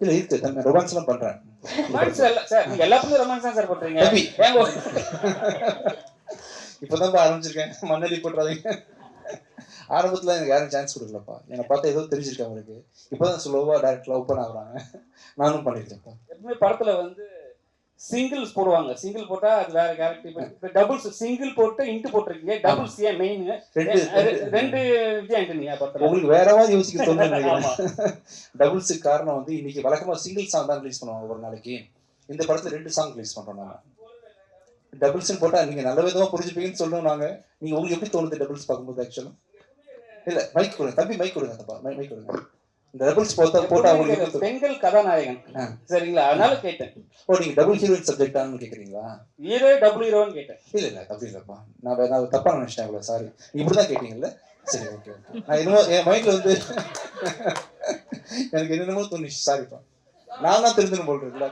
இல்ல இருக்கு. நான் ரொமான்ஸ்லாம் பண்றேன். ரொமான்ஸ் சார் நீங்க எல்லா படத்துலயும் ரொமான்ஸ் தான் சார் பண்றீங்க. தம்பி. ஏங்க இப்பதான்ப்பா ஆரம்பிச்சிருக்கேன். மண்ணடி போட்டுறாதீங்க. ஆரம்பத்துல எனக்கு யாரும் சான்ஸ் குடுக்கலப்பா. என்ன பார்த்தா ஏதோ தெரிஞ்சிருக்கு அவங்களுக்கு. இப்பதான் ஸ்லோவா டைரக்டர் ஓப்பன் ஆகுறாங்க. நானும் பண்ணிருக்கேன்ப்பா. எப்பவுமே படத்துல வந்து சிங்கிள்ஸ் போடுவாங்க. சிங்கிள் போட்டா அது வேற கேரக்டர். இப்ப டபுள்ஸ் சிங்கிள் போட்டு இன்டு போட்டிருக்கீங்க. டபுள்ஸ் ஏன் மெயின்? ரெண்டு விஜயாண்டனியா படத்துல. உங்களுக்கு வேற மாதிரி யோசிக்க தோணுது ஆமா. நினைக்கிறேன். டபுள்ஸுக்கு காரணம் வந்து இன்னைக்கு வழக்கமா சிங்கிள் சாங் தான் ரிலீஸ் பண்ணுவாங்க ஒரு நாளைக்கு. இந்த படத்துல 2 சாங் ரிலீஸ் பண்றோம் நாங்க. டபுள்ஸ்னு போட்டா நீங்க நல்ல விதமா புரிஞ்சுப்பீங்கன்னு சொல்றோம் நாங்க. நீங்க உங்களுக்கு எப்படி தோணுது டபுள்ஸ் பார்க்கும்போது ஆக்சுவலா? இல்ல மைக் கொடுங்க. தம்பி மைக் கொடுங்க. தப்பா மைக் கொடுங்க. இந்த டபுள்ஸ் போட்டா உங்களுக்கு பெண்கள் கதாநாயகன். சரிங்களா? அதனால கேட்டேன். ஓ நீங்க டபுள் ஹீரோயின் சப்ஜெக்டான்னு கேக்குறீங்களா? ஹீரோ டபுள் ஹீரோன்னு கேட்டேன். இல்ல அப்படி இல்லப்பா. நான் தப்பா நினைச்சிட்டேன் இவ்வளவு சாரி. இப்படிதான் கேட்டீங்கல்ல? சரி ஓகே. நான் என்னமோ என் மைண்ட்ல வந்து எனக்கு என்னென்னமோ தோணுச்சு சாரிப்பா. நான் தான் தெரிஞ்சுன்னு போல் இருக்குல்ல.